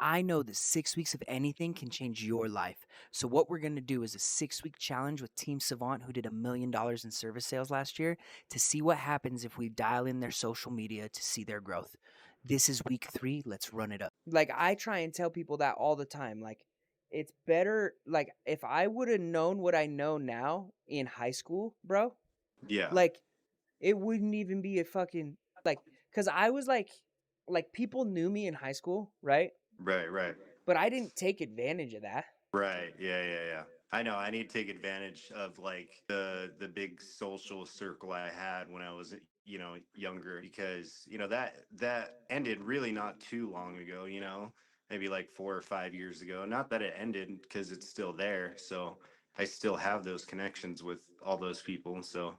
I know that 6 weeks of anything can change your life. So what we're going to do is a 6-week challenge with Team Savant, who did $1 million in service sales last year, to see what happens if we dial in their social media to see their growth. This is week 3. Let's run it up. Like, I try and tell people that all the time. Like, it's better. Like, if I would have known what I know now in high school, bro, Yeah. like, it wouldn't even be a fucking, like, because I was like, people knew me in high school, right? Right, right. But I didn't take advantage of that. Right. Yeah, yeah, yeah. I know. I need to take advantage of like the big social circle I had when I was, younger, because, that ended really not too long ago, maybe like 4 or 5 years ago. Not that it ended, because it's still there. So I still have those connections with all those people. So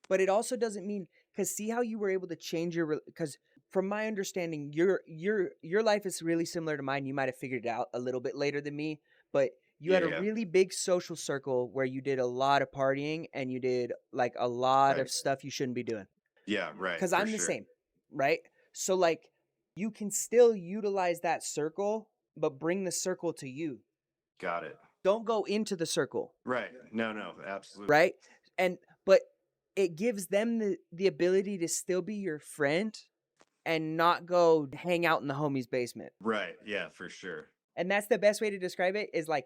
But it also doesn't mean, because see how you were able to change your, because from my understanding, your life is really similar to mine. You might have figured it out a little bit later than me, but you yeah, had a yeah. really big social circle where you did a lot of partying and you did like a lot Right. of stuff you shouldn't be doing. Yeah, right, Because for I'm the sure. same, right? So like, you can still utilize that circle, but bring the circle to you. Got it. Don't go into the circle, Right. No, no, absolutely. right? And but it gives them the ability to still be your friend and not go hang out in the homie's basement. Right. Yeah, for sure. And that's the best way to describe it is like,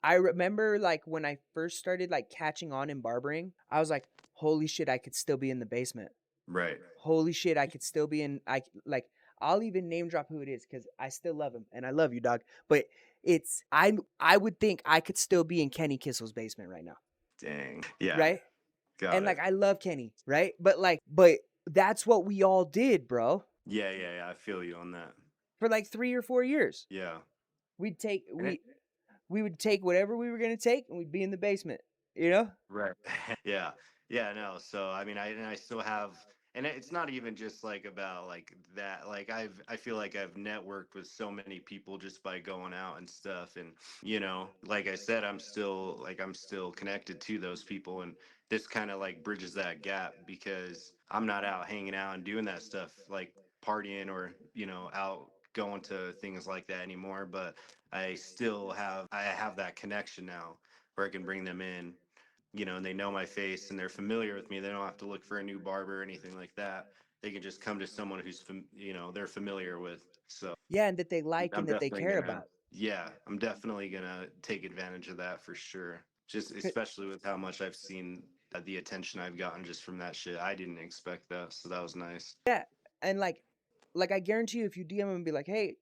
I remember like when I first started like catching on in barbering, I was like, holy shit, I could still be in the basement. Right. Holy shit, I could still be in, I like, I'll even name drop who it is because I still love him and I love you, dog. But it's I would think I could still be in Kenny Kissel's basement right now, Dang. Yeah. right? Got And it. like I love Kenny, right? But that's what we all did, bro, Yeah, yeah, yeah. I feel you on that. for like 3 or 4 years. Yeah. We'd take And it, we would take whatever we were gonna take and we'd be in the basement, you know? right. Yeah. Yeah, no. So I mean, I still have, and it's not even just like about like that. Like I feel like I've networked with so many people just by going out and stuff. And, like I said, I'm still connected to those people. And this kind of like bridges that gap, because I'm not out hanging out and doing that stuff like partying or, out going to things like that anymore. But I have that connection now where I can bring them in, and they know my face and they're familiar with me. They don't have to look for a new barber or anything like that. They can just come to someone who's, they're familiar with. So Yeah, and that they like I'm and that they definitely care gonna, about. yeah, I'm definitely gonna take advantage of that for sure. Just especially with how much I've seen, the attention I've gotten just from that shit. I didn't expect that, so that was nice. Yeah, and like I guarantee you, if you DM him and be like, "Hey,"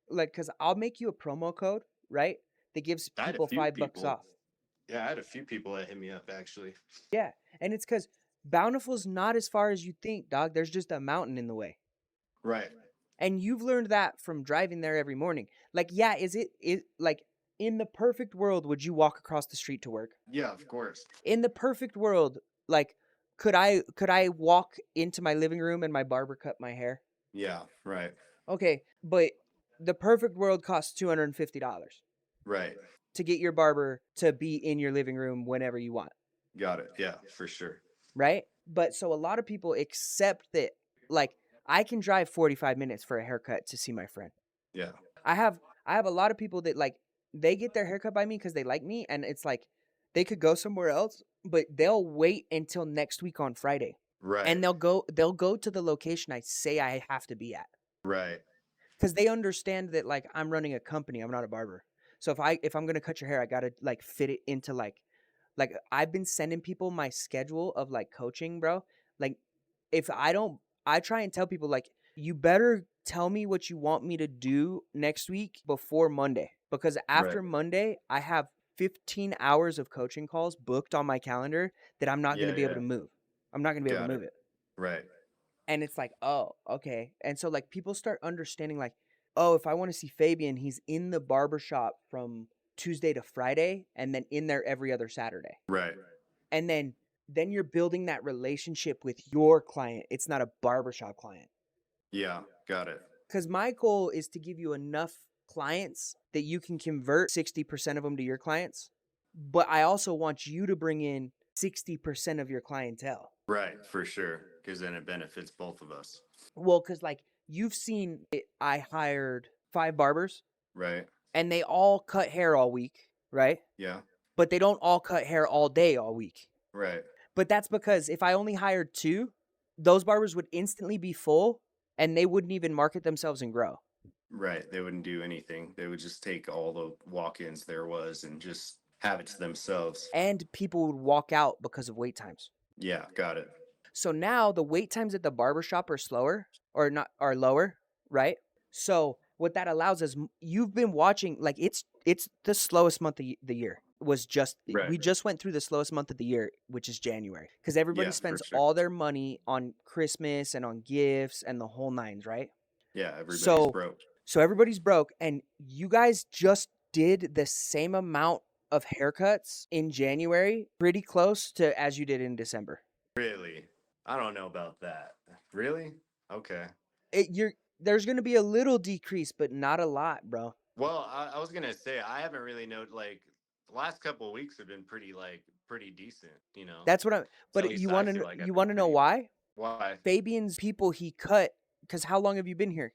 like, cause I'll make you a promo code, right? That gives I had a people few $5 people. off. Yeah, I had a few people that hit me up actually. Yeah, and it's cause Bountiful's not as far as you think, dog. There's just a mountain in the way, Right. and you've learned that from driving there every morning. Like, yeah, is like in the perfect world, would you walk across the street to work? Yeah, of course. In the perfect world, like, could I walk into my living room and my barber cut my hair? Yeah, right. Okay, but the perfect world costs $250 Right. to get your barber to be in your living room whenever you want, Got it. Yeah, for sure. right? But so a lot of people accept that, like, I can drive 45 minutes for a haircut to see my friend. Yeah. I have I have a lot of people that like they get their haircut by me because they like me, and it's like they could go somewhere else, but they'll wait until next week on Friday, Right. and they'll go to the location I say I have to be at. Right. Because they understand that like I'm running a company, I'm not a barber. So if I'm gonna cut your hair, I gotta like fit it into like I've been sending people my schedule of like coaching, bro. Like if I don't, I try and tell people like you better tell me what you want me to do next week before Monday, because Right. after Monday I have 15 hours of coaching calls booked on my calendar that I'm not gonna Yeah, be able yeah. to move. I'm not gonna be able to Got move it. it. Right. And it's like, oh, okay. And so like people start understanding like, oh, if I want to see Fabian, he's in the barber shop from Tuesday to Friday and then in there every other Saturday. Right. And then you're building that relationship with your client. It's not a barbershop client. Yeah, got it. Cuz my goal is to give you enough clients that you can convert 60% of them to your clients. But I also want you to bring in 60% of your clientele. Right, for sure. Because then it benefits both of us. Well, cuz like you've seen it, I hired 5 barbers Right. and they all cut hair all week, right? Yeah. But they don't all cut hair all day all week. Right. But that's because if I only hired 2, those barbers would instantly be full and they wouldn't even market themselves and grow. Right. They wouldn't do anything. They would just take all the walk-ins there was and just have it to themselves. And people would walk out because of wait times. Yeah, got it. So now the wait times at the barbershop are slower or not are lower, right? So what that allows is you've been watching like it's the slowest month of the year was just Right. we just went through the slowest month of the year, which is January, because everybody Yeah, for spends sure. all their money on Christmas and on gifts and the whole nines, right? Yeah, everybody's So broke. so everybody's broke, and you guys just did the same amount of haircuts in January, pretty close to as you did in December. Really? I don't know about that. Really? Okay. You're there's gonna be a little decrease, but not a lot, bro. Well, I was gonna say I haven't really known like the last couple of weeks have been pretty pretty decent, you know. That's what I'm. So at But least I feel like you I've been want to know pretty why? why Fabian's people he cut. Because how long have you been here?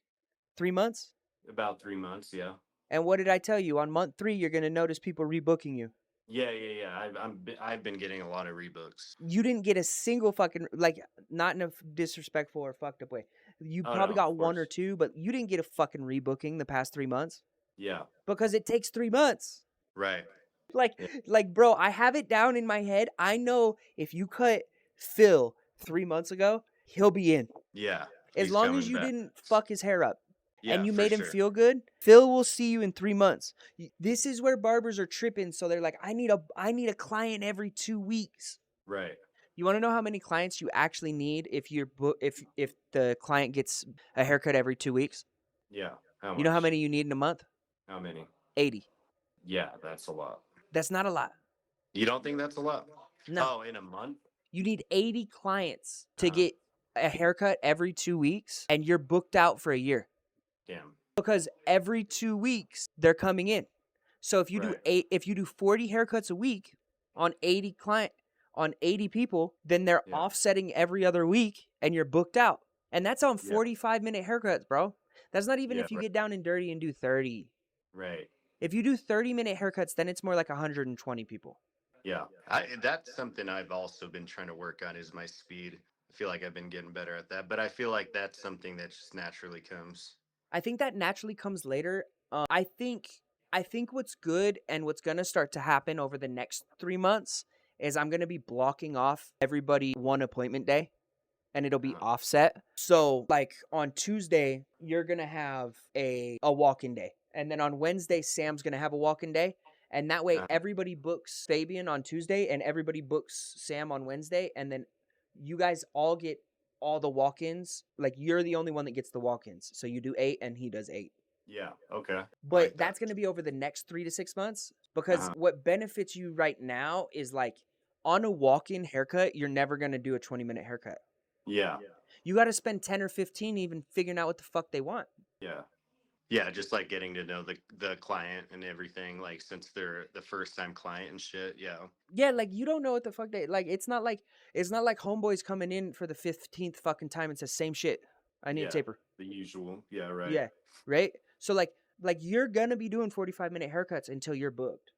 3 months. about 3 months. Yeah. And what did I tell you? On month 3, you're gonna notice people rebooking you. Yeah, yeah, yeah. I've been getting a lot of rebooks. You didn't get a single fucking like not in a disrespectful or fucked up way. You Oh no, probably got of one or course. two, but you didn't get a fucking rebooking the past 3 months Yeah. because it takes 3 months. Right. Like, Yeah. bro, I have it down in my head. I know if you cut Phil 3 months ago, he'll be in. Yeah. As He's long as coming you back. didn't fuck his hair up and Yeah, you for made him sure. feel good, Phil will see you in 3 months. This is where barbers are tripping. So they're like, I need a client every 2 weeks. Right. You want to know how many clients you actually need if you're if the client gets a haircut every 2 weeks? Yeah. How You know how much? many you need in a month? How many? 80. Yeah, that's a lot. That's not a lot. You don't think that's a lot? No. Oh, in a month? You need 80 clients to Uh, get a haircut every 2 weeks, and you're booked out for a year damn. because every 2 weeks they're coming in. So Right. if you do 40 haircuts a week on 80 client on 80 people, then they're Yeah. offsetting every other week and you're booked out. And that's on Yeah. 45-minute haircuts, bro. That's not even Yeah. if you Right. get down and dirty and do 30. Right. If you do 30-minute haircuts, then it's more like 120 people. Yeah. That's something I've also been trying to work on is my speed. I feel like I've been getting better at that, but I feel like that's something that just naturally comes. I think that naturally comes later. I think what's good and what's going to start to happen over the next 3 months is I'm going to be blocking off everybody one appointment day and it'll be Uh, offset. So like on Tuesday, you're going to have a walk-in day. And then on Wednesday, Sam's going to have a walk-in day. And that way uh, everybody books Fabian on Tuesday and everybody books Sam on Wednesday and then you guys all get all the walk-ins. Like you're the only one that gets the walk-ins. So you do 8 and he does 8. yeah. Okay. I But like that. that's going to be over the next 3 to 6 months because Uh, what benefits you right now is like on a walk-in haircut, you're never going to do a 20-minute haircut. yeah. You got to spend 10 or 15 even figuring out what the fuck they want. Yeah. Yeah, just like getting to know the client and everything, like since they're the first time client and shit. Yeah. Yeah, like you don't know what the fuck they like. It's not like homeboys coming in for the 15th fucking time and says same shit. I need a Yeah. taper. The usual. Yeah, right. Yeah, right? So like you're going to be doing 45-minute haircuts until you're booked.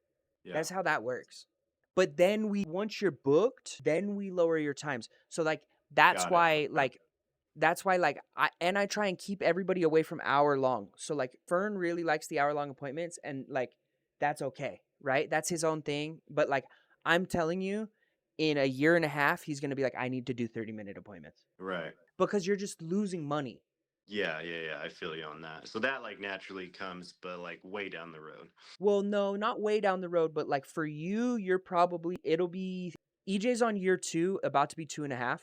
Yeah. That's how that works. But then once you're booked, then we lower your times. So like Got it. Okay. that's why like I try and keep everybody away from hour long. So like Fern really likes the hour long appointments and like that's okay, right? That's his own thing. But like I'm telling you, in a year and a half, he's gonna be like, I need to do 30-minute appointments. Right. Because you're just losing money. Yeah, yeah, yeah. I feel you on that. So that like naturally comes, but like way down the road. Well, no, not way down the road, but like for you, it'll be EJ's on year 2, about to be 2.5.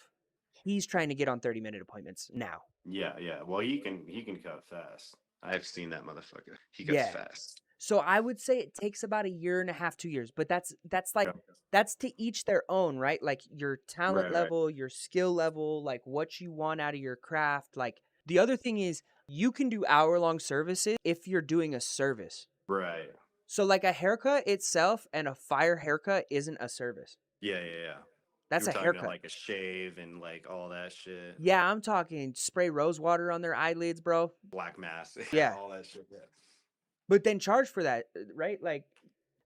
He's trying to get on 30-minute appointments now. Yeah, yeah. Well, he can cut fast. I've seen that motherfucker. He cuts Yeah. fast. So I would say it takes about a year and a half, 2 years, but that's like Yeah. that's to each their own, right? Like your talent Right, right, level, your skill level, like what you want out of your craft. Like the other thing is you can do hour-long services if you're doing a service. right. So like a haircut itself and a fire haircut isn't a service. Yeah, yeah, yeah. You That's were a talking about haircut. like a shave and like all that shit. Yeah, I'm talking spray rose water on their eyelids, bro. Black mass. Yeah, Yeah. all that shit. Yeah. but then charge for that, right? Like,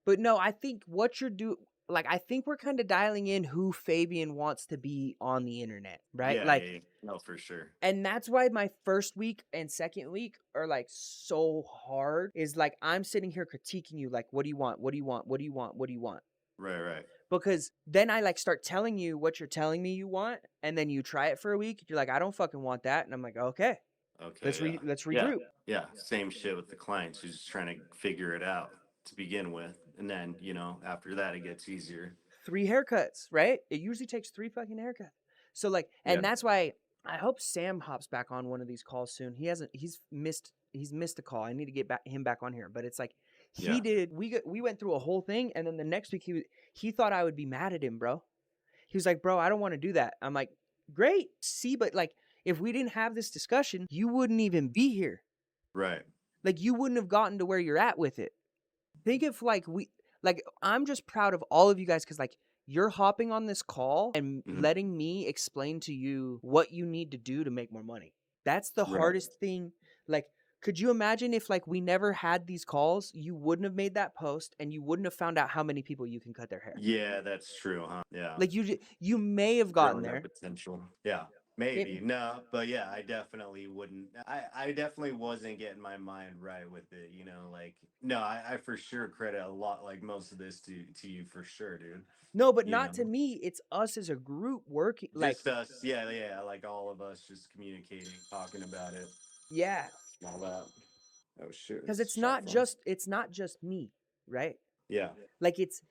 but no, I think what you're doing, like, I think we're kind of dialing in who Fabian wants to be on the internet, right? Yeah, Like, yeah, yeah. No, for sure. and that's why my first week and second week are like so hard. Is like I'm sitting here critiquing you, like, what do you want? What do you want? What do you want? What do you want? Right, right. Because then I like start telling you what you're telling me you want, and then you try it for a week. You're like, I don't fucking want that, and I'm like, okay, Okay, yeah. let's Yeah. regroup. Yeah. Same shit with the clients who's just trying to figure it out to begin with. And then, after that it gets easier. 3 haircuts, right? It usually takes 3 fucking haircuts. So like, Yeah. and that's why I hope Sam hops back on one of these calls soon. He hasn't. He's missed a call. I need to get him back on here. But it's like he Yeah. did. We went through a whole thing, and then the next week he thought I would be mad at him, bro. He was like, bro, I don't want to do that. I'm like, great. See, but like, if we didn't have this discussion, you wouldn't even be here. Right. Like, you wouldn't have gotten to where you're at with it. Think if like, I'm just proud of all of you guys because, like, you're hopping on this call and Mhm. letting me explain to you what you need to do to make more money. That's the Right. hardest thing. Like, could you imagine if, like, we never had these calls, you wouldn't have made that post and you wouldn't have found out how many people you can cut their hair. Yeah, that's true, huh? Yeah. Like, you may have gotten Growing that there. potential. Yeah. It, Maybe. No, but yeah, I definitely wouldn't. I definitely wasn't getting my mind right with it, like no, I for sure credit a lot, like most of this to you for sure, dude. no, but You not to know. me. It's us as a group working. Like, Just us, yeah, yeah, like all of us just communicating, talking about it, yeah, and all that. Oh shit, because it's a shot phone. it's not just me, right? Yeah. Like, it's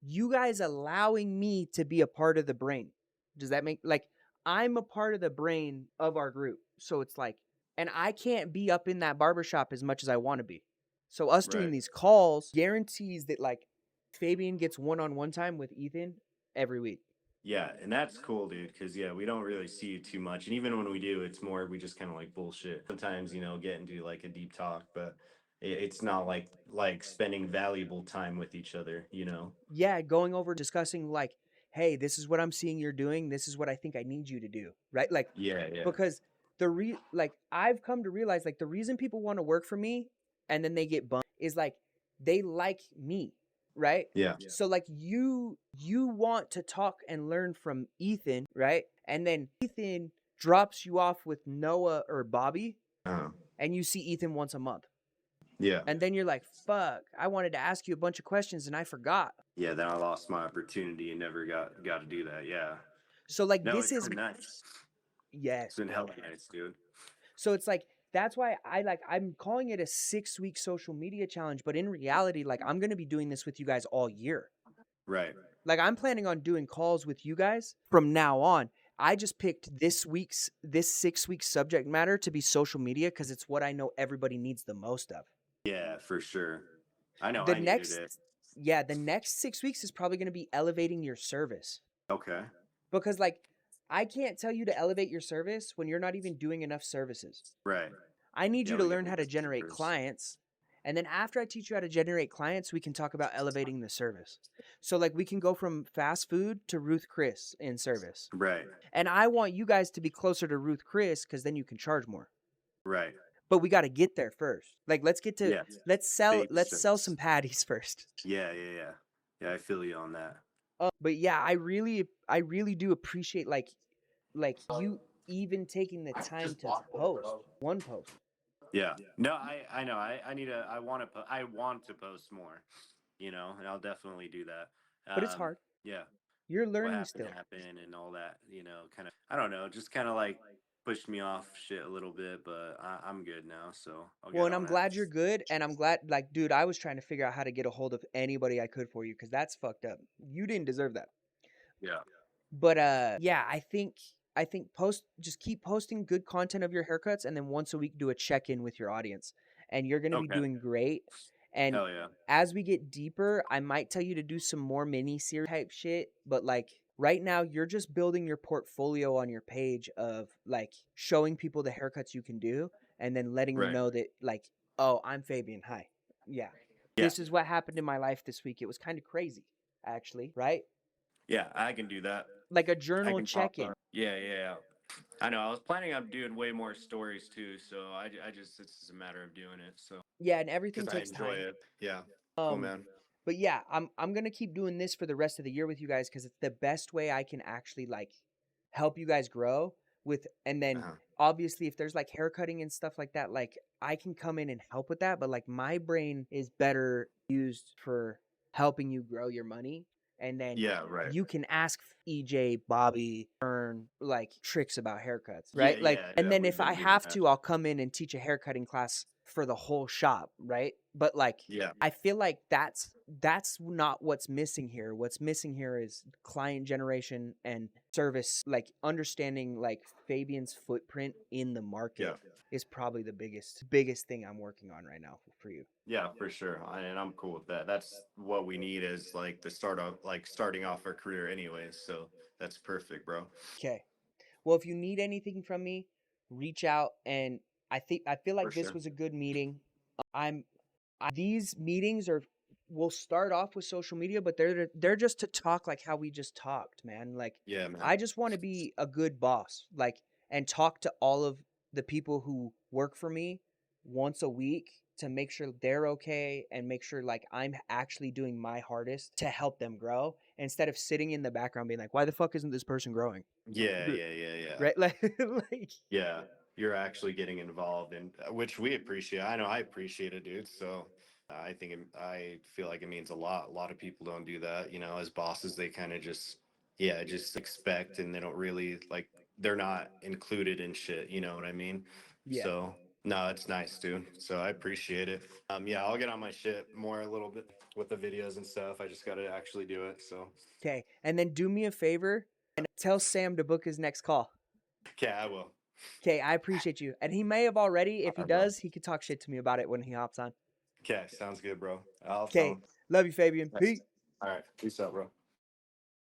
you guys allowing me to be a part of the brain. Does that make, like, I'm a part of the brain of our group. So it's like, and I can't be up in that barbershop as much as I want to be. So us doing Right. these calls guarantees that, like, Fabian gets one-on-one time with Ethan every week. Yeah, and that's cool, dude. Because yeah, we don't really see you too much, and even when we do, it's more we just kind of like bullshit. Sometimes get into like a deep talk, but it's not like spending valuable time with each other. Yeah, going over discussing, like, hey, this is what I'm seeing you're doing. This is what I think I need you to do, right? Like, Yeah, yeah, because like, I've come to realize, like, the reason people want to work for me and then they get bummed is, like, they like me, right? yeah. So like, you want to talk and learn from Ethan, right? And then Ethan drops you off with Noah or Bobby, Uh, and you see Ethan once a month. yeah, And then you're like, fuck, I wanted to ask you a bunch of questions and I forgot. yeah. Then I lost my opportunity and never got to do that. Yeah. So like, No, this it's is, been nice. yes. It's been hella nice, dude. So it's like, that's why I'm calling it a 6-week social media challenge, but in reality, like, I'm going to be doing this with you guys all year. Right. Like, I'm planning on doing calls with you guys from now on. I just picked this 6-week subject matter to be social media because it's what I know everybody needs the most of. Yeah, for sure. I know. The I needed next, it. yeah, the next 6 weeks is probably going to be elevating your service. Okay. Because, like, I can't tell you to elevate your service when you're not even doing enough services. Right. I need Yeah, you to we learn got how to these generate numbers. clients. And then after I teach you how to generate clients, we can talk about elevating the service. So, like, we can go from fast food to Ruth Chris in service. Right. And I want you guys to be closer to Ruth Chris because then you can charge more. Right. But we got to get there first. Like, let's get to Yeah. let's sell Baby let's sell steps. some patties first. Yeah, yeah, yeah. Yeah, I feel you on that. But yeah, I really do appreciate, like you even taking the time to post one post. Yeah. No, I know. I need to. I want to post more. And I'll definitely do that. But it's hard. Yeah. You're What learning happened still. happened and all that. Kind of. I don't know. Just kind of like pushed me off shit a little bit, but I'm good now. So I'll Well, get and I'm on it. glad you're good, and I'm glad, like, dude, I was trying to figure out how to get a hold of anybody I could for you because that's fucked up. You didn't deserve that. Yeah. But yeah, I think just keep posting good content of your haircuts, and then once a week do a check-in with your audience, and you're gonna be Okay. doing great. And Hell yeah. as we get deeper, I might tell you to do some more mini series type shit, but like right now you're just building your portfolio on your page of, like, showing people the haircuts you can do and then letting them Right. know that, like, oh, I'm Fabian. Hi. Yeah. Yeah. This is what happened in my life this week. It was kind of crazy, actually, right? Yeah. I can do that. Like a I journal can pop check-in. up. Yeah, yeah, yeah. I know. I was planning on doing way more stories too, so I just it's just a matter of doing it. So Yeah, and everything because I takes enjoy time. it. Yeah. Cool, Um, man. but yeah, I'm gonna keep doing this for the rest of the year with you guys because it's the best way I can actually like help you guys grow with. And then Uh-huh. obviously, if there's like haircutting and stuff like that, like I can come in and help with that. But like my brain is better used for helping you grow your money, and then Yeah. Right. you can ask EJ, Bobby, Earn like tricks about haircuts, Yeah. right? Like, Yeah. and Yeah. then We've if I been doing have that. to, I'll come in and teach a haircutting class for the whole shop, right? But like Yeah. I feel like that's not what's missing here. What's missing here is client generation and service, like understanding like Fabian's footprint in the market Yeah. is probably the biggest thing I'm working on right now for you. Yeah, for sure. And I'm cool with that. That's what we need is like the start of like starting off our career anyways. So that's perfect, bro. Okay. Well, if you need anything from me, reach out, and I feel For like this sure. was a good meeting. I'm these meetings are will start off with social media, but they're just to talk like how we just talked, man. Like Yeah, man. I just want to be a good boss, like and talk to all of the people who work for me once a week to make sure they're okay and make sure like I'm actually doing my hardest to help them grow instead of sitting in the background being like, why the fuck isn't this person growing? Yeah, yeah, yeah, yeah. Right? Like like Yeah, you're actually getting involved in which we appreciate. I know I appreciate it, dude. So I feel like it means a lot. A lot of people don't do that, as bosses, they kind of just, yeah, just expect and they don't really like, they're not included in shit. You know what I mean? yeah. So, no, it's nice, dude. So I appreciate it. Yeah, I'll get on my shit more a little bit with the videos and stuff. I just got to actually do it. So, Okay. And then do me a favor and tell Sam to book his next call. okay, I will. Okay, I appreciate you. And he may have already. All If he right, bro. does, he could talk shit to me about it when he hops on. Okay, sounds good, bro. I'll tell Okay. him. Love you, Fabian. Nice. Peace. All right, peace out, bro.